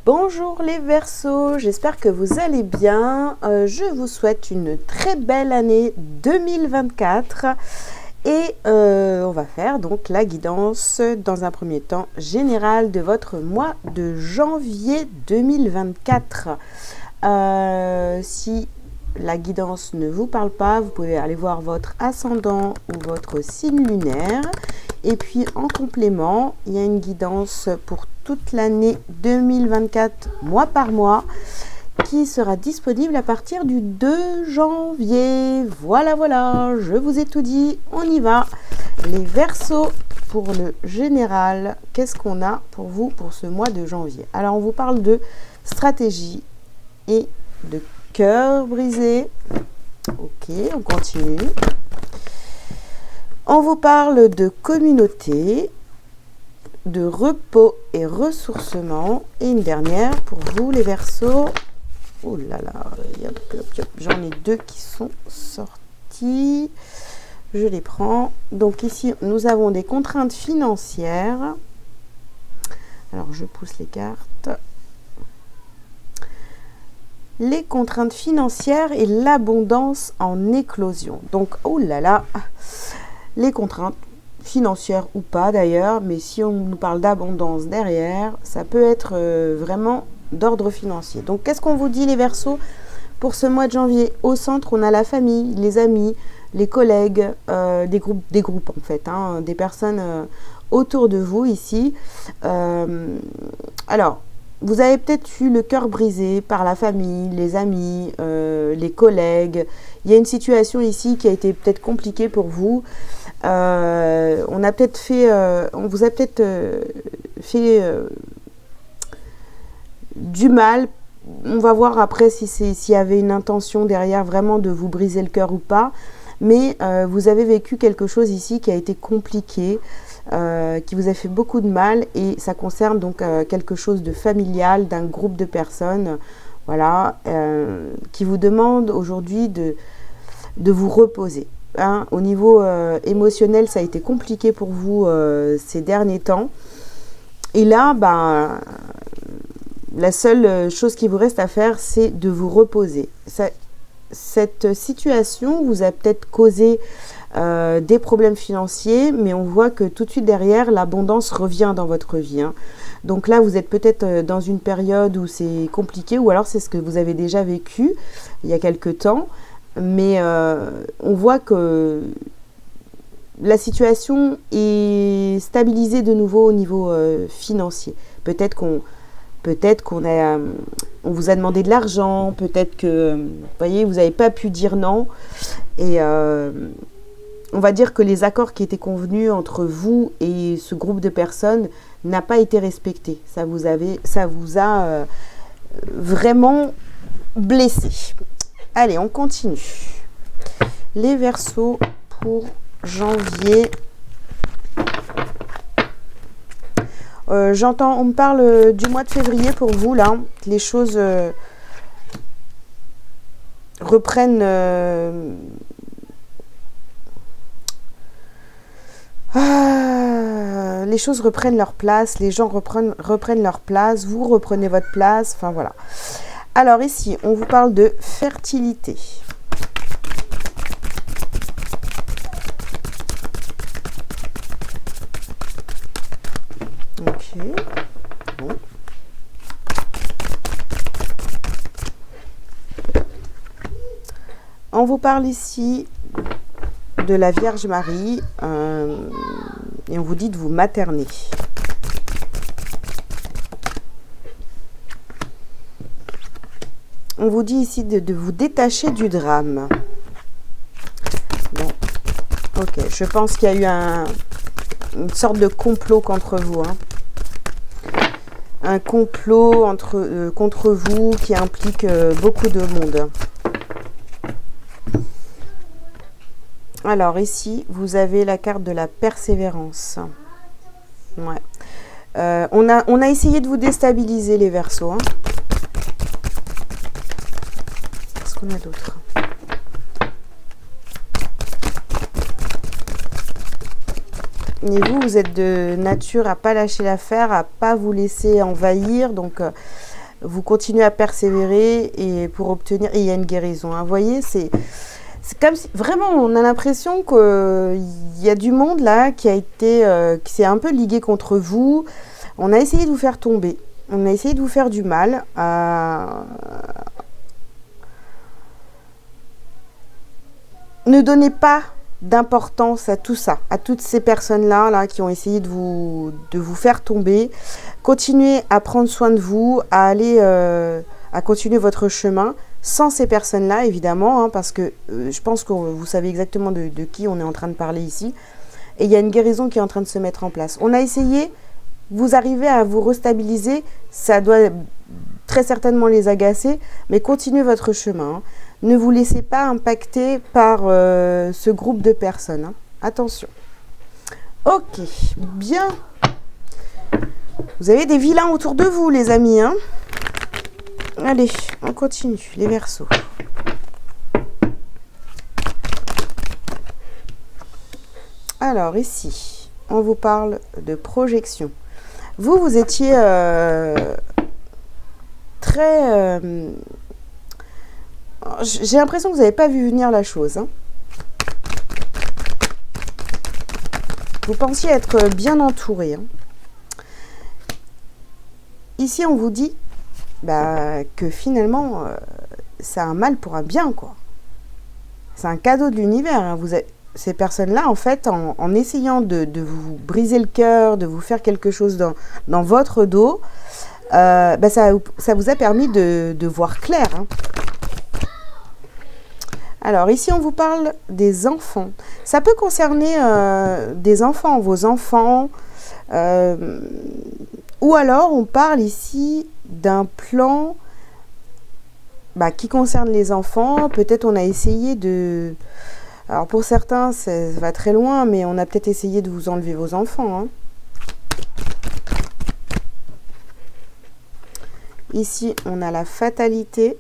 Bonjour les Verseaux, j'espère que vous allez bien. Je vous souhaite une très belle année 2024 et on va faire donc la guidance dans un premier temps générale de votre mois de janvier 2024. Si la guidance ne vous parle pas, vous pouvez aller voir votre ascendant ou votre signe lunaire. Et puis en complément, il y a une guidance pour toute l'année 2024, mois par mois, qui sera disponible à partir du 2 janvier. Voilà, je vous ai tout dit, on y va. Les Verseaux, pour le général, qu'est-ce qu'on a pour vous pour ce mois de janvier? Alors, on vous parle de stratégie et de cœur brisé. Ok, on continue. On vous parle de communauté, de repos et ressourcement. Et une dernière pour vous les Verseaux. Oh là là, j'en ai deux qui sont sortis. Je les prends. Donc ici, nous avons des contraintes financières. Alors, je pousse les cartes. Les contraintes financières et l'abondance en éclosion. Donc, oh là là, les contraintes financières ou pas d'ailleurs, mais si on nous parle d'abondance derrière, ça peut être vraiment d'ordre financier. Donc, qu'est-ce qu'on vous dit les Verseaux pour ce mois de janvier? Au centre, on a la famille, les amis, les collègues, des groupes en fait, hein, des personnes autour de vous ici. Alors, vous avez peut-être eu le cœur brisé par la famille, les amis, les collègues. Il y a une situation ici qui a été peut-être compliquée pour vous. On vous a peut-être fait du mal. On va voir après s'il y avait une intention derrière vraiment de vous briser le cœur ou pas. Mais vous avez vécu quelque chose ici qui a été compliqué, qui vous a fait beaucoup de mal, et ça concerne donc quelque chose de familial, d'un groupe de personnes, voilà, qui vous demande aujourd'hui de vous reposer. Hein. Au niveau émotionnel, ça a été compliqué pour vous ces derniers temps. Et là, la seule chose qui vous reste à faire, c'est de vous reposer. Cette situation vous a peut-être causé des problèmes financiers, mais on voit que tout de suite derrière, l'abondance revient dans votre vie. Hein. Donc là, vous êtes peut-être dans une période où c'est compliqué, ou alors c'est ce que vous avez déjà vécu il y a quelque temps. Mais on voit que la situation est stabilisée de nouveau au niveau financier. Peut-être qu'on vous a demandé de l'argent, peut-être que, vous voyez, vous n'avez pas pu dire non. Et on va dire que les accords qui étaient convenus entre vous et ce groupe de personnes n'a pas été respecté. Ça vous a vraiment blessé. Allez, on continue. Les Verseaux pour janvier. On me parle du mois de février pour vous, là. Les choses reprennent... les choses reprennent leur place, les gens reprennent leur place, vous reprenez votre place, enfin voilà. Alors ici, on vous parle de fertilité. Ok. Bon. On vous parle ici de la Vierge Marie et on vous dit de vous materner. On vous dit ici de vous détacher du drame. Bon, ok, je pense qu'il y a eu une sorte de complot contre vous. Hein. Un complot contre vous qui implique beaucoup de monde. Alors ici, vous avez la carte de la persévérance. Ouais. On a essayé de vous déstabiliser les Verseaux. Hein. Qu'est-ce qu'on a d'autre? Et vous, vous êtes de nature à pas lâcher l'affaire, à pas vous laisser envahir. Donc, vous continuez à persévérer et pour obtenir... Et il y a une guérison. Hein. Vous voyez, c'est comme si... Vraiment, on a l'impression qu'il y a du monde là qui a été... qui s'est un peu ligué contre vous. On a essayé de vous faire tomber. On a essayé de vous faire du mal. Ne donnez pas d'importance à tout ça, à toutes ces personnes-là là, qui ont essayé de vous faire tomber. Continuez à prendre soin de vous, à aller, à continuer votre chemin sans ces personnes-là, évidemment, hein, parce que je pense que vous savez exactement de qui on est en train de parler ici. Et il y a une guérison qui est en train de se mettre en place. On a essayé, vous arrivez à vous restabiliser, ça doit très certainement les agacer, mais continuez votre chemin. Hein. Ne vous laissez pas impacter par ce groupe de personnes. Hein. Attention. Ok, bien. Vous avez des vilains autour de vous, les amis. Hein. Allez, on continue. Les Verseaux. Alors, ici, on vous parle de projection. Vous étiez très... j'ai l'impression que vous n'avez pas vu venir la chose. Hein. Vous pensiez être bien entouré. Hein. Ici, on vous dit que finalement, c'est un mal pour un bien, quoi. C'est un cadeau de l'univers. Hein. Ces personnes-là, en fait, en essayant de vous briser le cœur, de vous faire quelque chose dans votre dos, ça vous a permis de voir clair. Hein. Alors, ici, on vous parle des enfants. Ça peut concerner des enfants, vos enfants. Ou alors, on parle ici d'un plan qui concerne les enfants. Peut-être on a essayé de... Alors, pour certains, ça va très loin, mais on a peut-être essayé de vous enlever vos enfants. Hein. Ici, on a la fatalité.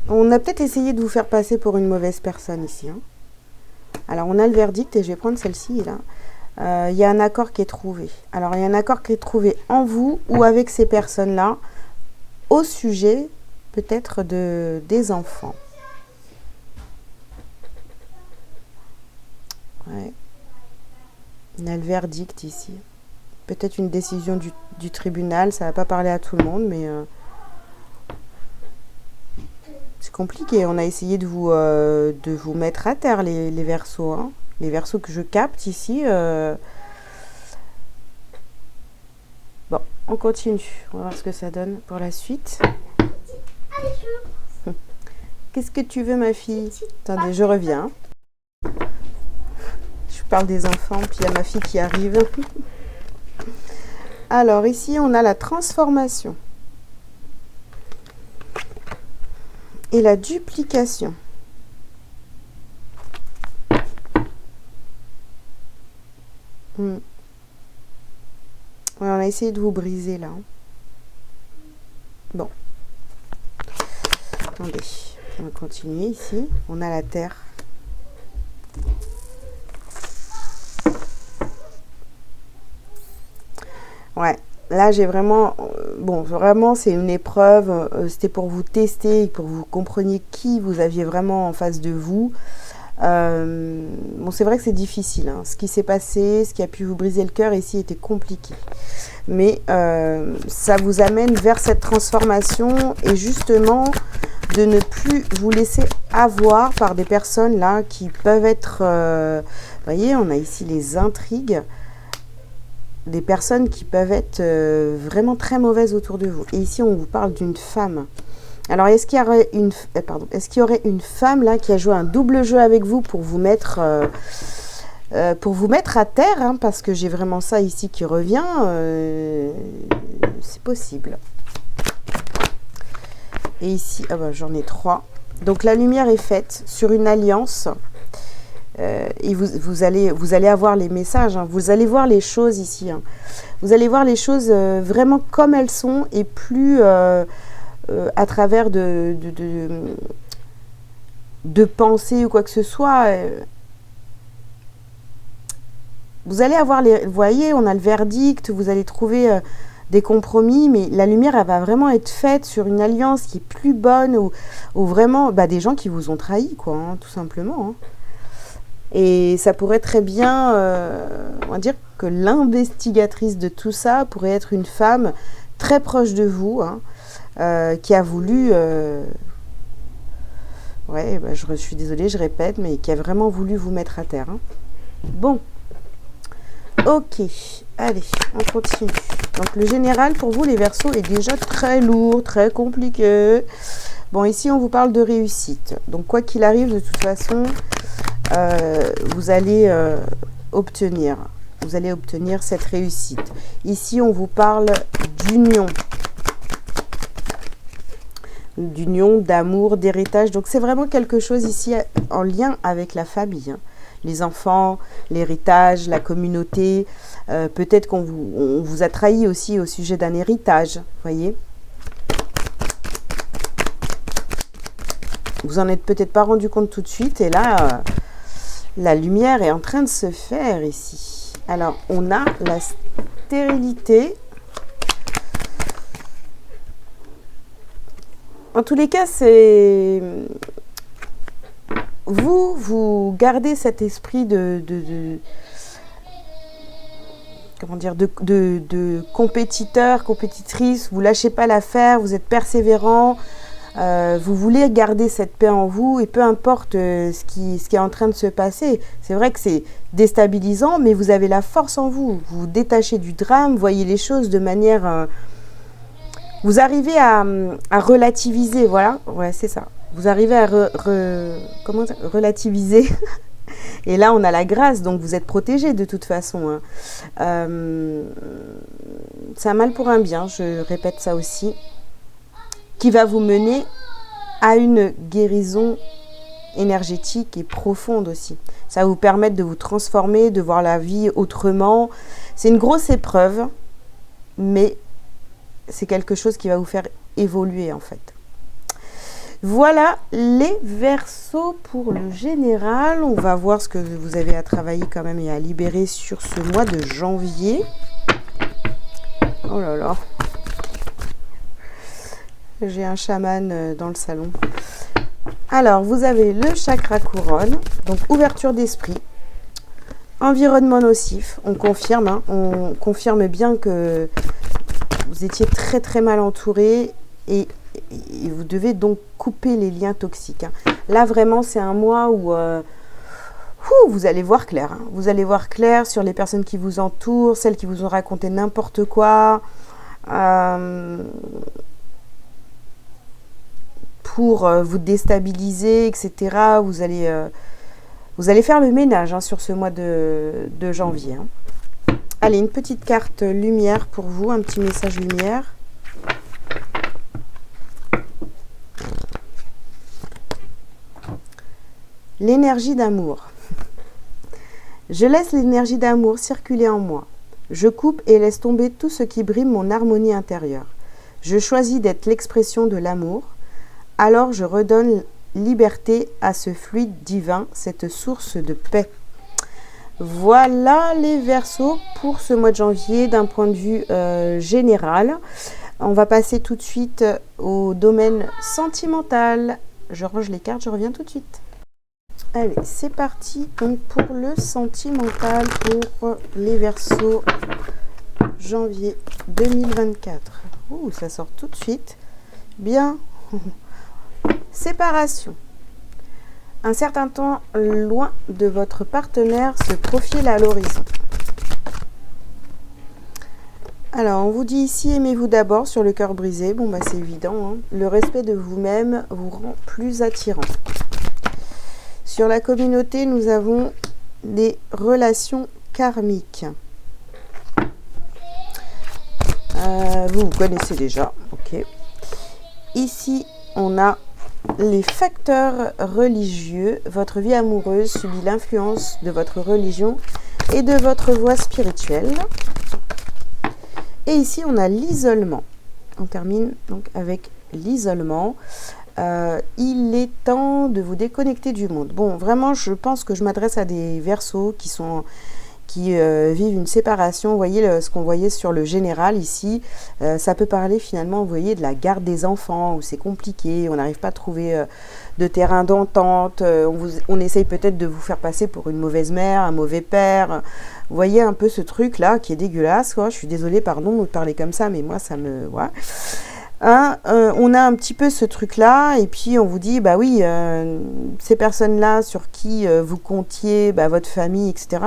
On a peut-être essayé de vous faire passer pour une mauvaise personne ici. Hein. Alors, on a le verdict et je vais prendre celle-ci. Là. Il y a un accord qui est trouvé. Alors, il y a un accord qui est trouvé en vous ou avec ces personnes-là au sujet peut-être des enfants. Ouais. On a le verdict ici. Peut-être une décision du tribunal. Ça ne va pas parler à tout le monde, mais... c'est compliqué. On a essayé de vous mettre à terre, les Verseaux. Hein. Les Verseaux que je capte ici. Bon, on continue. On va voir ce que ça donne pour la suite. Qu'est-ce que tu veux, ma fille? Attendez, je reviens. Je parle des enfants, puis il y a ma fille qui arrive. Alors, ici, on a la transformation. Et la duplication. Ouais, on a essayé de vous briser là. Bon. Attendez. On va continuer ici. On a la terre. Ouais. Là, j'ai vraiment... Bon, vraiment, c'est une épreuve. C'était pour vous tester, pour que vous compreniez qui vous aviez vraiment en face de vous. Bon, c'est vrai que c'est difficile. Hein. Ce qui s'est passé, ce qui a pu vous briser le cœur ici était compliqué. Mais ça vous amène vers cette transformation et justement de ne plus vous laisser avoir par des personnes là qui peuvent être... vous voyez, on a ici les intrigues. Des personnes qui peuvent être vraiment très mauvaises autour de vous. Et ici, on vous parle d'une femme. Alors, est-ce qu'il y aurait une femme là qui a joué un double jeu avec vous pour vous mettre à terre, hein, parce que j'ai vraiment ça ici qui revient. C'est possible. Et ici, j'en ai 3. Donc, la lumière est faite sur une alliance. Et vous allez avoir les messages, hein. Vous allez voir les choses ici. Hein. Vous allez voir les choses vraiment comme elles sont et plus à travers de pensées ou quoi que ce soit. vous allez avoir vous voyez, on a le verdict, vous allez trouver des compromis, mais la lumière, elle va vraiment être faite sur une alliance qui est plus bonne, ou vraiment des gens qui vous ont trahi, quoi, hein, tout simplement. Hein. Et ça pourrait très bien, on va dire que l'investigatrice de tout ça pourrait être une femme très proche de vous, hein, qui a voulu, je suis désolée, je répète, mais qui a vraiment voulu vous mettre à terre. Hein. Bon, ok, allez, on continue. Donc le général, pour vous, les Verseaux, est déjà très lourd, très compliqué. Bon, ici, on vous parle de réussite. Donc, quoi qu'il arrive, de toute façon, vous allez obtenir cette réussite. Ici, on vous parle d'union, d'amour, d'héritage. Donc, c'est vraiment quelque chose ici en lien avec la famille. Hein. Les enfants, l'héritage, la communauté. Peut-être qu'on vous a trahi aussi au sujet d'un héritage, voyez. Vous en êtes peut-être pas rendu compte tout de suite. Et là, la lumière est en train de se faire ici. Alors, on a la stérilité. En tous les cas, c'est... Vous gardez cet esprit comment dire, de compétiteur, compétitrice. Vous lâchez pas l'affaire, vous êtes persévérant. Vous voulez garder cette paix en vous et peu importe ce qui est en train de se passer. C'est vrai que c'est déstabilisant, mais vous avez la force en vous. Vous vous détachez du drame, voyez les choses de manière... vous arrivez à relativiser, voilà. Ouais, c'est ça. Vous arrivez à relativiser. Et là, on a la grâce, donc vous êtes protégé de toute façon. Hein. C'est un mal pour un bien, je répète ça aussi, qui va vous mener à une guérison énergétique et profonde aussi. Ça va vous permettre de vous transformer, de voir la vie autrement. C'est une grosse épreuve, mais c'est quelque chose qui va vous faire évoluer en fait. Voilà les Verseaux pour le général. On va voir ce que vous avez à travailler quand même et à libérer sur ce mois de janvier. Oh là là. J'ai un chaman dans le salon. Alors, vous avez le chakra couronne, donc ouverture d'esprit, environnement nocif. On confirme, hein, on confirme bien que vous étiez très très mal entouré et vous devez donc couper les liens toxiques. Hein. Là, vraiment, c'est un mois où vous allez voir clair. Hein. Vous allez voir clair sur les personnes qui vous entourent, celles qui vous ont raconté n'importe quoi. Pour vous déstabiliser, etc. Vous allez faire le ménage hein, sur ce mois de janvier. Hein. Allez, une petite carte lumière pour vous, un petit message lumière. L'énergie d'amour. Je laisse l'énergie d'amour circuler en moi. Je coupe et laisse tomber tout ce qui brime mon harmonie intérieure. Je choisis d'être l'expression de l'amour. Alors je redonne liberté à ce fluide divin, cette source de paix. Voilà les Verseaux pour ce mois de janvier d'un point de vue général. On va passer tout de suite au domaine sentimental. Je range les cartes, je reviens tout de suite. Allez, c'est parti donc pour le sentimental pour les Verseaux janvier 2024. Ouh, ça sort tout de suite. Bien. Séparation. Un certain temps loin de votre partenaire se profile à l'horizon. Alors, on vous dit ici, aimez-vous d'abord sur le cœur brisé. Bon, c'est évident. Hein. Le respect de vous-même vous rend plus attirant. Sur la communauté, nous avons des relations karmiques. Vous connaissez déjà. Ok. Ici, on a les facteurs religieux. Votre vie amoureuse subit l'influence de votre religion et de votre voie spirituelle. Et ici, on a l'isolement. On termine donc avec l'isolement. Il est temps de vous déconnecter du monde. Bon, vraiment, je pense que je m'adresse à des Verseaux qui qui vivent une séparation. Vous voyez ce qu'on voyait sur le général ici. Ça peut parler finalement, vous voyez, de la garde des enfants, où c'est compliqué, on n'arrive pas à trouver de terrain d'entente, on essaye peut-être de vous faire passer pour une mauvaise mère, un mauvais père. Vous voyez un peu ce truc-là qui est dégueulasse, quoi. Je suis désolée, pardon de parler comme ça, mais moi, ça me... Ouais. Hein, on a un petit peu ce truc-là, et puis on vous dit, bah oui, ces personnes-là sur qui vous comptiez, bah, votre famille, etc.,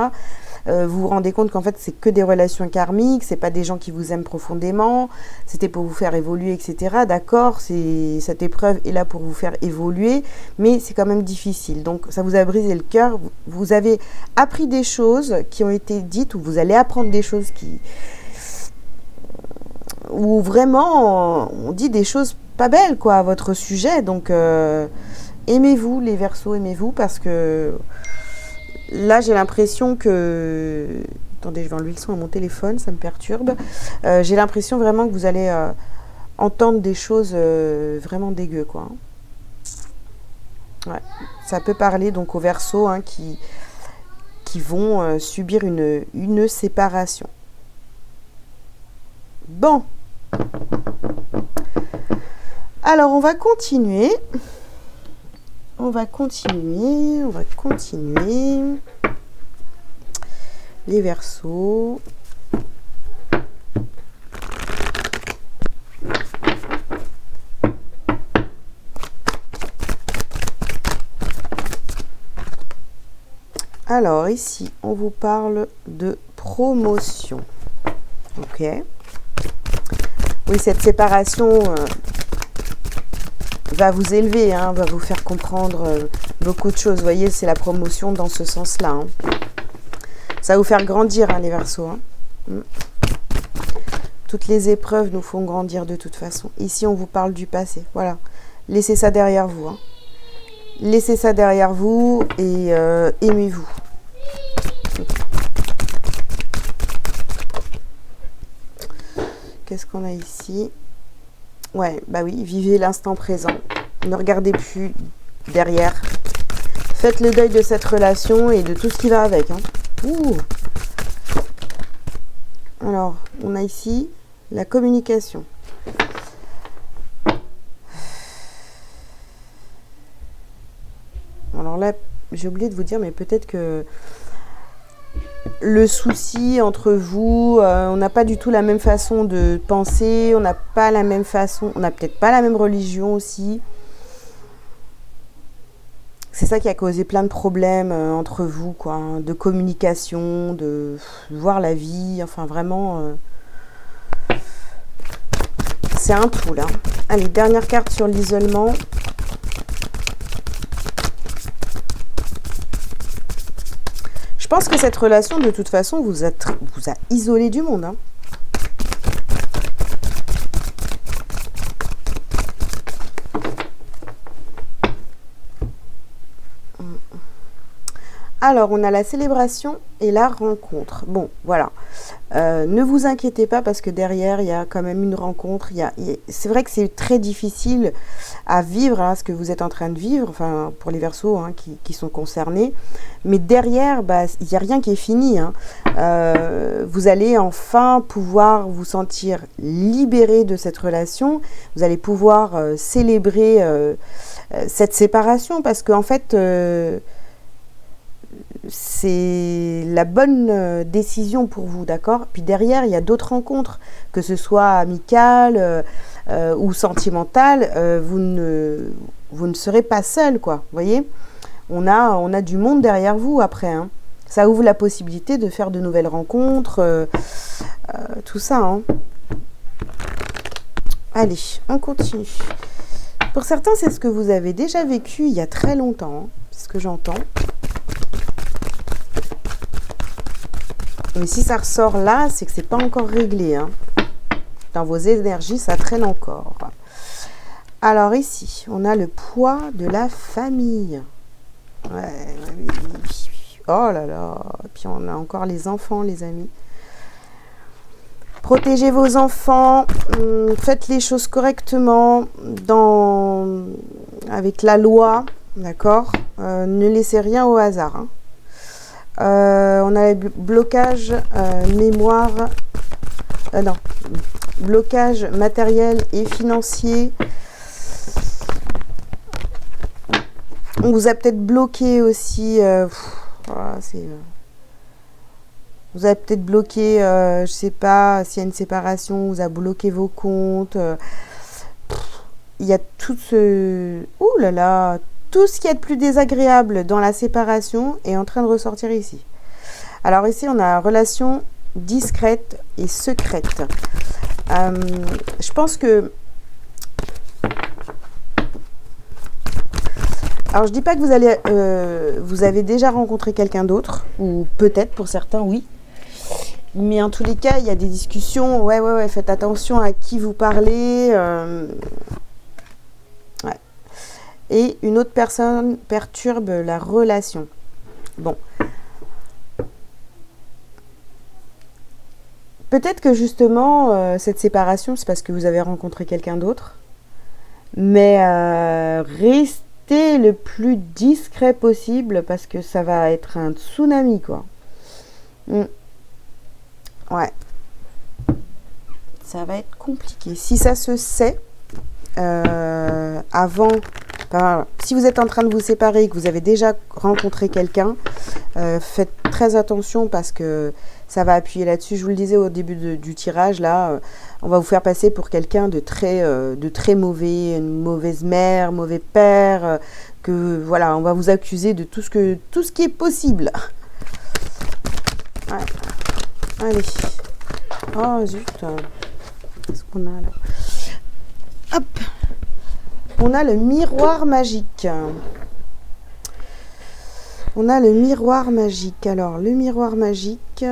vous vous rendez compte qu'en fait, c'est que des relations karmiques, c'est pas des gens qui vous aiment profondément, c'était pour vous faire évoluer, etc. D'accord, cette épreuve est là pour vous faire évoluer, mais c'est quand même difficile. Donc, ça vous a brisé le cœur. Vous avez appris des choses qui ont été dites, ou vous allez apprendre des choses où vraiment, on dit des choses pas belles, quoi, à votre sujet. Donc, aimez-vous, les Verseaux, aimez-vous, parce que... Là, j'ai l'impression que... Attendez, je vais enlever le son à mon téléphone, ça me perturbe. J'ai l'impression vraiment que vous allez entendre des choses vraiment dégueu, quoi. Ouais. Ça peut parler donc aux Verseaux, hein, qui vont subir une séparation. Bon. Alors, on va continuer. On va continuer. Les Verseaux. Alors, ici, on vous parle de promotion. Ok. Oui, cette séparation... va vous élever, hein, va vous faire comprendre beaucoup de choses. Vous voyez, c'est la promotion dans ce sens-là. Hein. Ça va vous faire grandir, hein, les Verseaux. Hein. Toutes les épreuves nous font grandir de toute façon. Ici, on vous parle du passé. Voilà. Laissez ça derrière vous. Hein. Laissez ça derrière vous et aimez-vous. Qu'est-ce qu'on a ici ? Ouais, bah oui, vivez l'instant présent. Ne regardez plus derrière. Faites le deuil de cette relation et de tout ce qui va avec. Hein. Ouh. Alors, on a ici la communication. Alors là, j'ai oublié de vous dire, mais peut-être que le souci entre vous, on n'a pas du tout la même façon de penser, on n'a pas la même façon, on n'a peut-être pas la même religion aussi. C'est ça qui a causé plein de problèmes entre vous, quoi, hein, de communication, de voir la vie, enfin vraiment, c'est un tout là. Allez, dernière carte sur l'isolement. Je pense que cette relation, de toute façon, vous a isolé du monde. Hein. Alors, on a la célébration et la rencontre. Bon, voilà. Ne vous inquiétez pas parce que derrière, il y a quand même une rencontre. C'est vrai que c'est très difficile à vivre, hein, ce que vous êtes en train de vivre, enfin, pour les Verseaux, hein, qui sont concernés. Mais derrière, bah, il n'y a rien qui est fini. Hein. Vous allez enfin pouvoir vous sentir libéré de cette relation. Vous allez pouvoir célébrer cette séparation parce qu'en fait... c'est la bonne décision pour vous, d'accord? Puis derrière, il y a d'autres rencontres, que ce soit amicales ou sentimentales, vous ne serez pas seul, quoi, vous voyez? On a du monde derrière vous après, hein. Ça ouvre la possibilité de faire de nouvelles rencontres, tout ça, hein. Allez, on continue. Pour certains, c'est ce que vous avez déjà vécu il y a très longtemps, hein, c'est ce que j'entends. Mais si ça ressort là, c'est que c'est pas encore réglé. Hein. Dans vos énergies, ça traîne encore. Alors ici, on a le poids de la famille. Ouais, oui. Oh là là. Et puis on a encore les enfants, les amis. Protégez vos enfants. Faites les choses correctement avec la loi. D'accord ? Ne laissez rien au hasard. Hein. On a blocage mémoire, non, blocage matériel et financier. On vous a peut-être bloqué aussi. Voilà, vous avez peut-être bloqué, je sais pas, s'il y a une séparation, on vous a bloqué vos comptes. Il y a tout ce... Ouh là là, tout ce qui est de plus désagréable dans la séparation est en train de ressortir ici. Alors ici, on a relation discrète et secrète. Je pense que... Alors, je dis pas que vous avez déjà rencontré quelqu'un d'autre, ou peut-être pour certains, oui. Mais en tous les cas, il y a des discussions. Ouais, faites attention à qui vous parlez. Ouais. Et une autre personne perturbe la relation. Bon. Peut-être que justement, cette séparation, c'est parce que vous avez rencontré quelqu'un d'autre. Mais restez le plus discret possible parce que ça va être un tsunami, quoi. Ouais. Ça va être compliqué. Si ça se sait avant... Enfin, si vous êtes en train de vous séparer et que vous avez déjà rencontré quelqu'un, faites très attention parce que ça va appuyer là-dessus. Je vous le disais au début du tirage, là, on va vous faire passer pour quelqu'un de très mauvais, une mauvaise mère, mauvais père, que voilà, on va vous accuser de tout ce qui est possible. Ouais. Allez. Oh zut. Qu'est-ce qu'on a là? Hop. On a le miroir magique. On a le miroir magique. Alors, le miroir magique...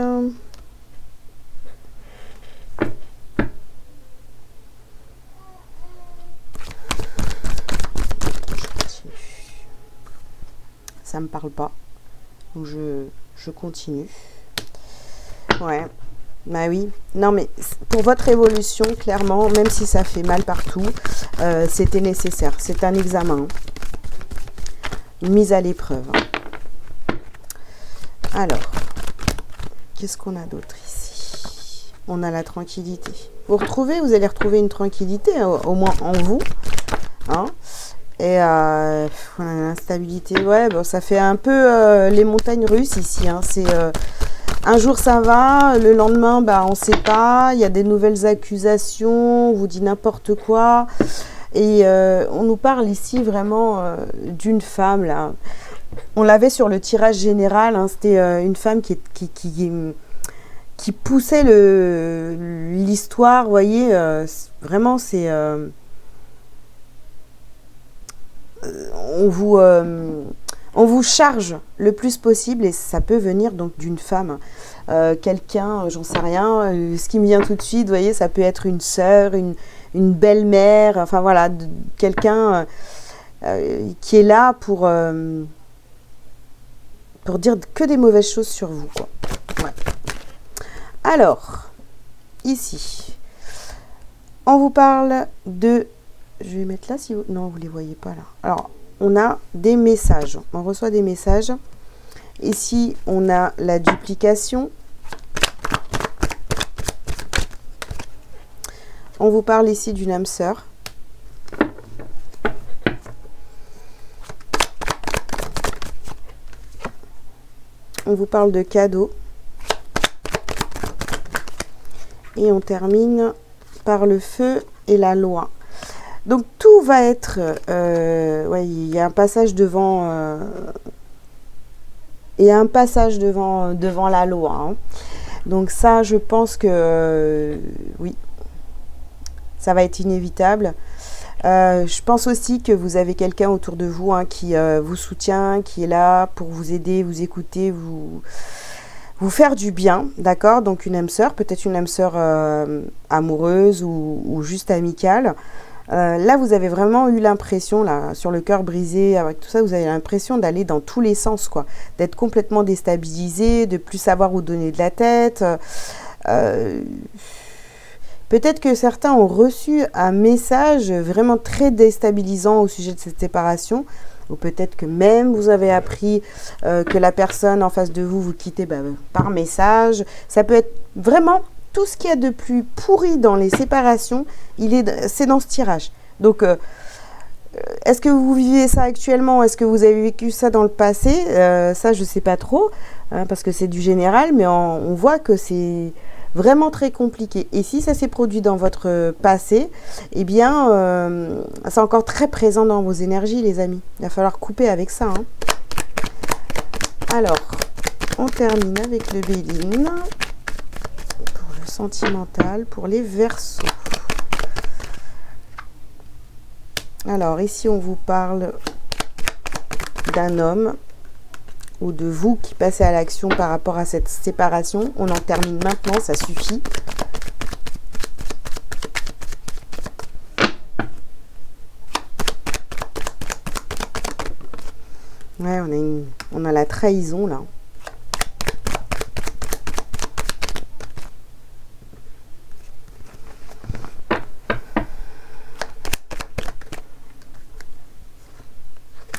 Ça me parle pas. Donc, je continue. Ouais. Bah oui. Non, mais pour votre évolution, clairement, même si ça fait mal partout, c'était nécessaire. C'est un examen. Une mise à l'épreuve. Alors, qu'est-ce qu'on a d'autre ici? On a la tranquillité. Vous allez retrouver une tranquillité, au moins en vous. Hein, et l'instabilité, ouais, bon, ça fait un peu les montagnes russes ici. Hein, c'est... un jour ça va, le lendemain bah, on ne sait pas, il y a des nouvelles accusations, on vous dit n'importe quoi. Et on nous parle ici vraiment d'une femme là. On l'avait sur le tirage général, hein, c'était une femme qui poussait l'histoire, vous voyez, vraiment c'est... on vous charge le plus possible et ça peut venir donc d'une femme, quelqu'un, j'en sais rien, ce qui me vient tout de suite, vous voyez, ça peut être une sœur, une belle-mère, enfin voilà, quelqu'un qui est là pour dire que des mauvaises choses sur vous, quoi. Ouais. Alors, ici, on vous parle de... Je vais mettre là si vous... Non, vous ne les voyez pas là. Alors, on a des messages. On reçoit des messages. Ici, on a la duplication. On vous parle ici d'une âme sœur. On vous parle de cadeaux. Et on termine par le feu et la loi. Donc tout va être... ouais, il y a un passage devant... il y a un passage devant la loi. Hein. Donc ça, je pense que... oui, ça va être inévitable. Je pense aussi que vous avez quelqu'un autour de vous hein, qui vous soutient, qui est là pour vous aider, vous écouter, vous faire du bien, d'accord? Donc une âme sœur, peut-être une âme sœur amoureuse ou juste amicale. Là, vous avez vraiment eu l'impression, là, sur le cœur brisé, avec tout ça, vous avez l'impression d'aller dans tous les sens, quoi. D'être complètement déstabilisé, de plus savoir où donner de la tête. Peut-être que certains ont reçu un message vraiment très déstabilisant au sujet de cette séparation. ou peut-être que même vous avez appris que la personne en face de vous vous quittez par message. Ça peut être vraiment tout ce qu'il y a de plus pourri dans les séparations, c'est dans ce tirage. Donc, est-ce que vous vivez ça actuellement? Est-ce que vous avez vécu ça dans le passé? Ça, je ne sais pas trop, hein, parce que c'est du général, mais on voit que c'est vraiment très compliqué. Et si ça s'est produit dans votre passé, eh bien, c'est encore très présent dans vos énergies, les amis. Il va falloir couper avec ça, hein. Alors, on termine avec le Béline pour le sentimental, pour les Verseaux. Alors, ici, on vous parle d'un homme ou de vous qui passez à l'action par rapport à cette séparation. On en termine maintenant, ça suffit. Ouais, on a la trahison, là.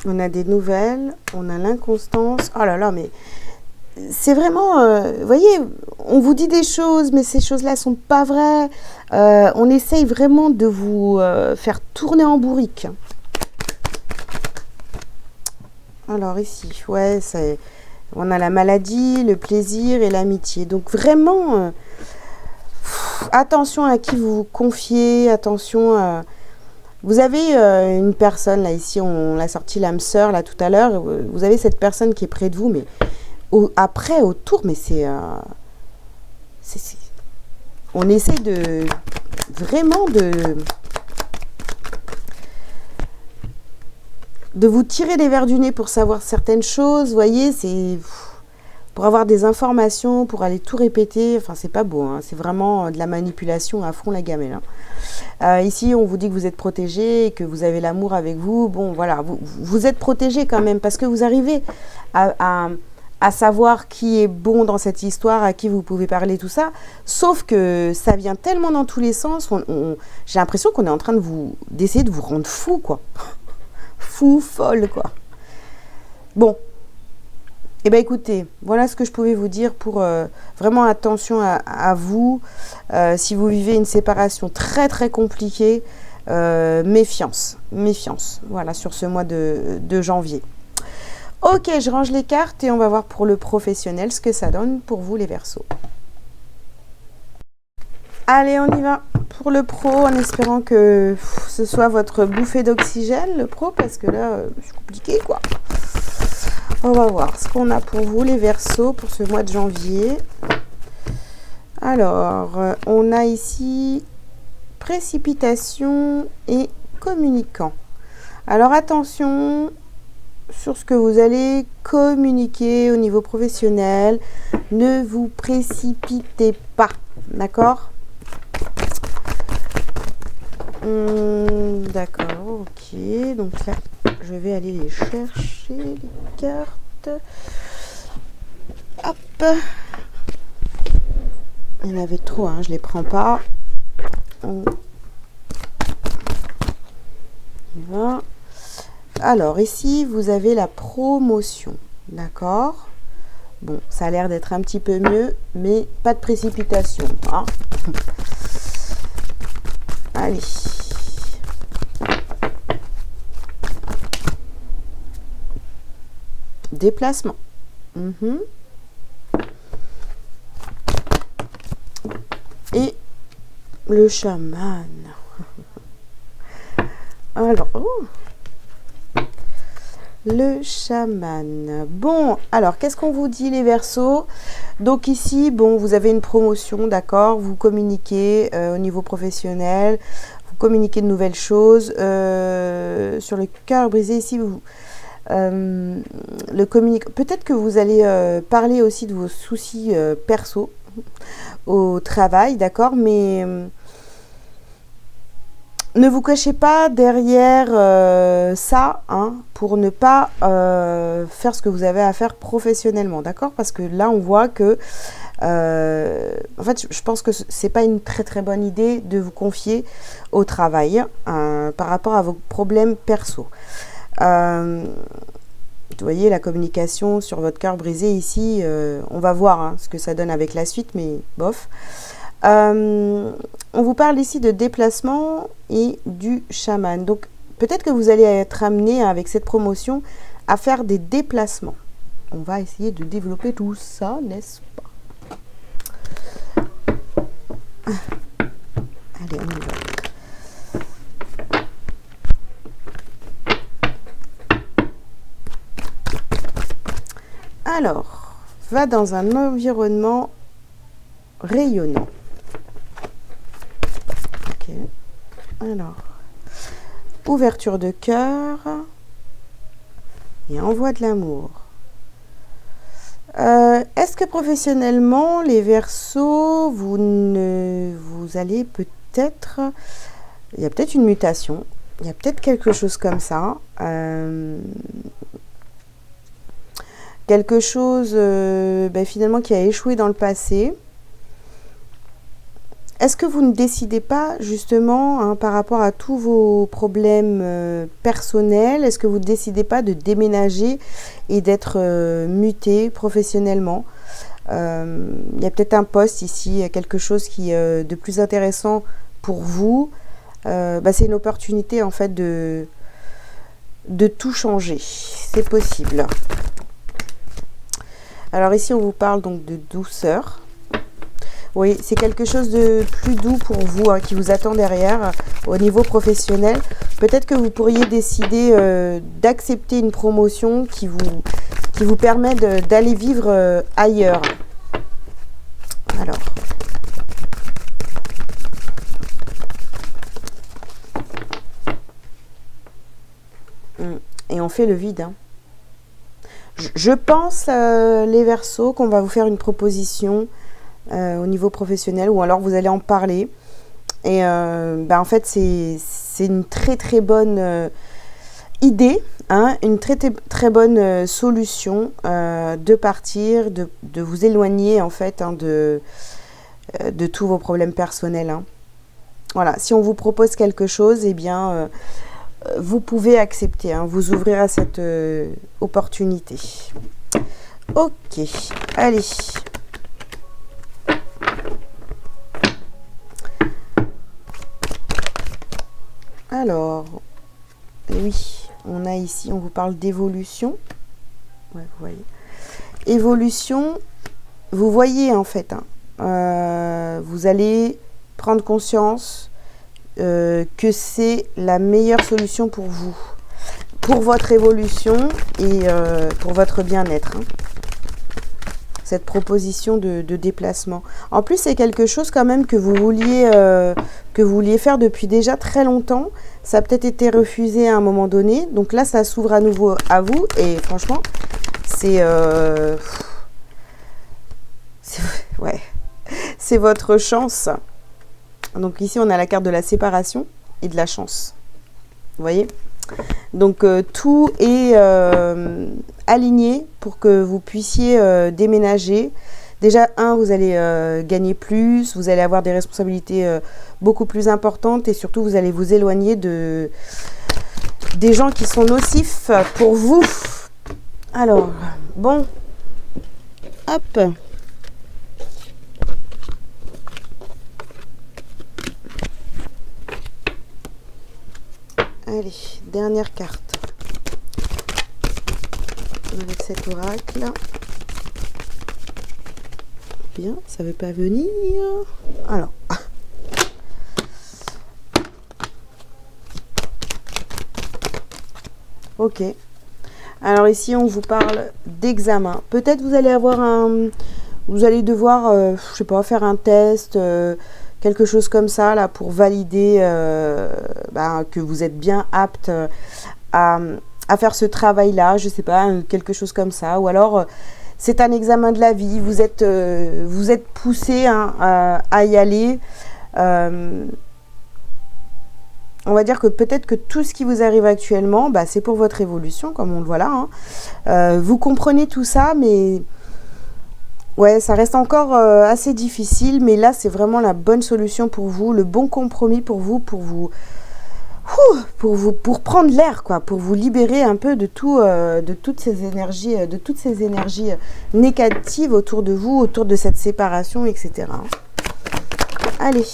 On a des nouvelles, on a l'inconstance. Oh là là, mais c'est vraiment... vous voyez, on vous dit des choses, mais ces choses-là ne sont pas vraies. On essaye vraiment de vous faire tourner en bourrique. Alors ici, ouais, on a la maladie, le plaisir et l'amitié. Donc vraiment, attention à qui vous confiez, attention à... Vous avez une personne, là, ici, on l'a sorti l'âme sœur, là, tout à l'heure. Vous avez cette personne qui est près de vous, mais après, autour, mais on essaie de... Vraiment de vous tirer les vers du nez pour savoir certaines choses. Vous voyez, c'est... Pour avoir des informations, pour aller tout répéter. Enfin, c'est pas beau, hein. C'est vraiment de la manipulation à fond, la gamelle, hein. Ici, on vous dit que vous êtes protégé, que vous avez l'amour avec vous. Bon, voilà, vous êtes protégé quand même parce que vous arrivez à savoir qui est bon dans cette histoire, à qui vous pouvez parler, tout ça. Sauf que ça vient tellement dans tous les sens. J'ai l'impression qu'on est en train d'essayer de vous rendre fou, quoi. Fou, folle, quoi. Bon. Eh bien, écoutez, voilà ce que je pouvais vous dire pour vraiment attention à vous. Si vous vivez une séparation très, très compliquée, méfiance. Méfiance, voilà, sur ce mois de janvier. Ok, je range les cartes et on va voir pour le professionnel ce que ça donne pour vous, les Verseaux. Allez, on y va pour le pro, en espérant que ce soit votre bouffée d'oxygène, le pro, parce que là, c'est compliqué, quoi. On va voir ce qu'on a pour vous, les Verseaux, pour ce mois de janvier. Alors, on a ici précipitation et communicant. Alors, attention sur ce que vous allez communiquer au niveau professionnel. Ne vous précipitez pas, d'accord ? D'accord, ok. Donc là, je vais aller les chercher, les cartes. Hop. Il y en avait trop, hein, je les prends pas. On y va. Alors, ici, vous avez la promotion, d'accord ? Bon, ça a l'air d'être un petit peu mieux, mais pas de précipitation, hein. Allez. Déplacement. Et le chaman. Alors, le chaman. Bon, alors, qu'est-ce qu'on vous dit, les Verseaux? Donc ici, bon, vous avez une promotion, d'accord? Vous communiquez au niveau professionnel, vous communiquez de nouvelles choses. Sur le cœur brisé, ici, peut-être que vous allez parler aussi de vos soucis perso au travail, d'accord, mais ne vous cachez pas derrière ça, hein, pour ne pas faire ce que vous avez à faire professionnellement, d'accord, parce que là on voit que en fait je pense que c'est pas une très très bonne idée de vous confier au travail par rapport à vos problèmes perso. Vous voyez la communication sur votre cœur brisé ici, on va voir hein, ce que ça donne avec la suite, mais bof. On vous parle ici de déplacement et du chaman. Donc peut-être que vous allez être amené avec cette promotion à faire des déplacements. On va essayer de développer tout ça, n'est-ce pas? Allez, on y va. Alors, va dans un environnement rayonnant. Ok. Alors, ouverture de cœur et envoi de l'amour. Est-ce que professionnellement, les Verseaux, vous allez peut-être... Il y a peut-être une mutation. Il y a peut-être quelque chose comme ça. Quelque chose finalement qui a échoué dans le passé. Est-ce que vous ne décidez pas justement hein, par rapport à tous vos problèmes personnels, est-ce que vous ne décidez pas de déménager et d'être muté professionnellement? Il y a peut-être un poste ici, quelque chose qui est de plus intéressant pour vous. C'est une opportunité en fait de tout changer. C'est possible. Alors ici, on vous parle donc de douceur. Oui, c'est quelque chose de plus doux pour vous hein, qui vous attend derrière au niveau professionnel. Peut-être que vous pourriez décider d'accepter une promotion qui vous permet d'aller vivre ailleurs. Alors. Et on fait le vide. Hein. Je pense, les Verseaux, qu'on va vous faire une proposition au niveau professionnel ou alors vous allez en parler. Et en fait, c'est une très très bonne idée, hein, une très très bonne solution de partir, de vous éloigner en fait hein, de tous vos problèmes personnels. Hein. Voilà, si on vous propose quelque chose, eh bien... vous pouvez accepter, hein, vous ouvrir à cette opportunité. Ok, allez. Alors, oui, on a ici, on vous parle d'évolution. Ouais, vous voyez. Évolution, vous voyez en fait, hein, vous allez prendre conscience que c'est la meilleure solution pour vous, pour votre évolution et pour votre bien-être. Hein. Cette proposition de déplacement. En plus, c'est quelque chose quand même que vous vouliez faire depuis déjà très longtemps. Ça a peut-être été refusé à un moment donné. Donc là, ça s'ouvre à nouveau à vous. Et franchement, c'est votre chance. Donc ici, on a la carte de la séparation et de la chance. Vous voyez? Donc tout est aligné pour que vous puissiez déménager. Déjà, vous allez gagner plus, vous allez avoir des responsabilités beaucoup plus importantes et surtout, vous allez vous éloigner des gens qui sont nocifs pour vous. Alors, bon, hop. Allez, dernière carte. Avec cet oracle. Bien, ça ne veut pas venir. Alors. Ok. Alors ici, on vous parle d'examen. Peut-être vous allez avoir vous allez devoir, je sais pas, faire un test, quelque chose comme ça, là, pour valider que vous êtes bien apte à faire ce travail-là, je sais pas, quelque chose comme ça. Ou alors, c'est un examen de la vie, vous êtes poussé hein, à y aller. On va dire que peut-être que tout ce qui vous arrive actuellement, c'est pour votre évolution, comme on le voit là. Hein. Vous comprenez tout ça, mais ouais, ça reste encore assez difficile. Mais là, c'est vraiment la bonne solution pour vous, le bon compromis pour vous pour prendre l'air, quoi, pour vous libérer un peu de tout, de toutes ces énergies négatives autour de vous, autour de cette séparation, etc. Allez.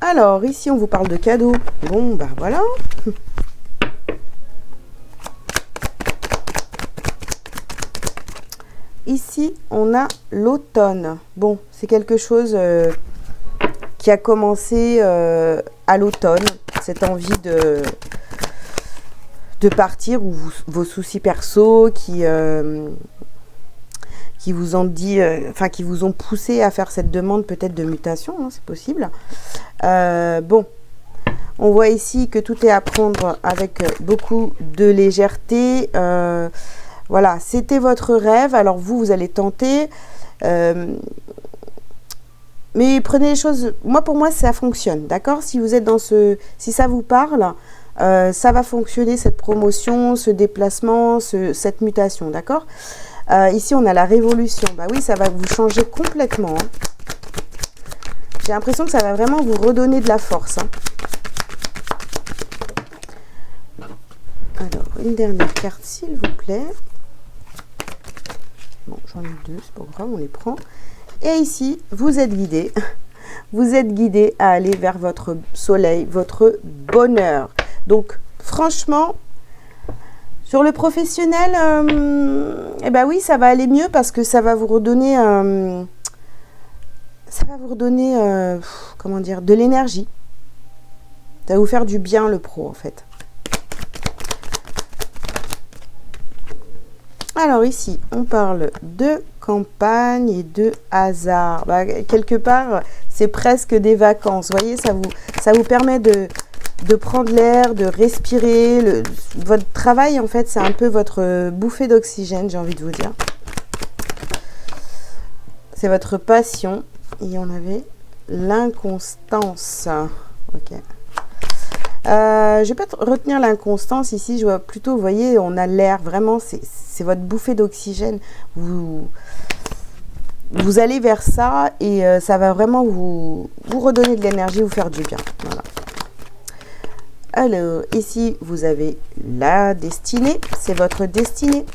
Alors, ici, on vous parle de cadeaux. Bon, ben voilà. Ici, on a l'automne. Bon, c'est quelque chose qui a commencé à l'automne. Cette envie de partir, ou vos soucis perso qui vous ont dit, qui vous ont poussé à faire cette demande peut-être de mutation, hein, c'est possible. Bon, on voit ici que tout est à prendre avec beaucoup de légèreté. Voilà, c'était votre rêve, alors vous allez tenter. Mais prenez les choses, pour moi, ça fonctionne, d'accord? Si vous êtes dans si ça vous parle, ça va fonctionner, cette promotion, ce déplacement, cette mutation, d'accord? Ici, on a la révolution. Bah oui, ça va vous changer complètement. Hein. J'ai l'impression que ça va vraiment vous redonner de la force. Hein. Alors, une dernière carte, s'il vous plaît. Bon, j'en ai deux, c'est pas grave, on les prend. Et ici, vous êtes guidé. Vous êtes guidé à aller vers votre soleil, votre bonheur. Donc, franchement, sur le professionnel, eh ben oui, ça va aller mieux parce que ça va vous redonner, comment dire, de l'énergie. Ça va vous faire du bien, le pro, en fait. Alors ici, on parle de campagne et de hasard. Bah, quelque part, c'est presque des vacances. Vous voyez, ça vous permet de prendre l'air, de respirer. Votre travail, en fait, c'est un peu votre bouffée d'oxygène, j'ai envie de vous dire. C'est votre passion. Et on avait l'inconstance. Ok. Je ne vais pas retenir l'inconstance ici, je vois plutôt, vous voyez, on a l'air, vraiment, c'est votre bouffée d'oxygène. Vous allez vers ça et ça va vraiment vous redonner de l'énergie, vous faire du bien. Voilà. Alors, ici, vous avez la destinée, c'est votre destinée.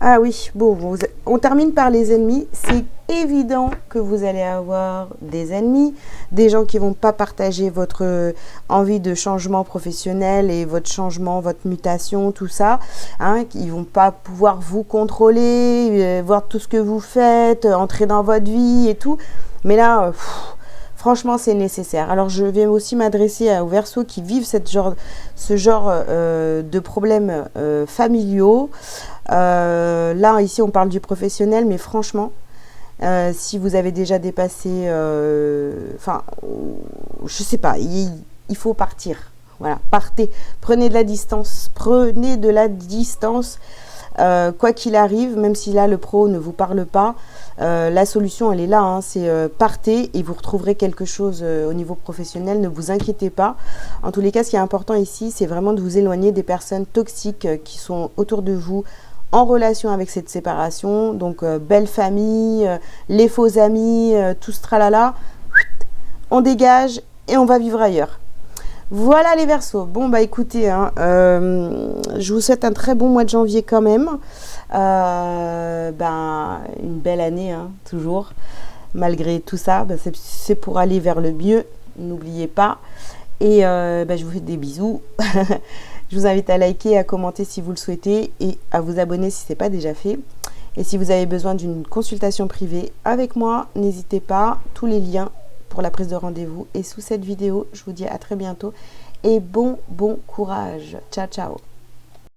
Ah oui, bon, on termine par les ennemis. C'est évident que vous allez avoir des ennemis, des gens qui ne vont pas partager votre envie de changement professionnel et votre changement, votre mutation, tout ça. Hein, ils ne vont pas pouvoir vous contrôler, voir tout ce que vous faites, entrer dans votre vie et tout. Mais là, franchement, c'est nécessaire. Alors, je vais aussi m'adresser aux Verseaux qui vivent ce genre de problèmes familiaux. Là, ici, on parle du professionnel, mais franchement, si vous avez déjà dépassé, je sais pas, il faut partir. Voilà, partez, prenez de la distance, quoi qu'il arrive, même si là, le pro ne vous parle pas, la solution, elle est là, hein, c'est partez et vous retrouverez quelque chose au niveau professionnel, ne vous inquiétez pas. En tous les cas, ce qui est important ici, c'est vraiment de vous éloigner des personnes toxiques qui sont autour de vous, en relation avec cette séparation, donc belle famille, les faux amis, tout ce tralala, on dégage et on va vivre ailleurs. Voilà les Verseaux. Bon bah écoutez, hein, je vous souhaite un très bon mois de janvier quand même, une belle année, hein, toujours, malgré tout ça, c'est pour aller vers le mieux, n'oubliez pas, et je vous fais des bisous. Je vous invite à liker, à commenter si vous le souhaitez et à vous abonner si ce n'est pas déjà fait. Et si vous avez besoin d'une consultation privée avec moi, n'hésitez pas. Tous les liens pour la prise de rendez-vous est sous cette vidéo. Je vous dis à très bientôt et bon courage. Ciao, ciao.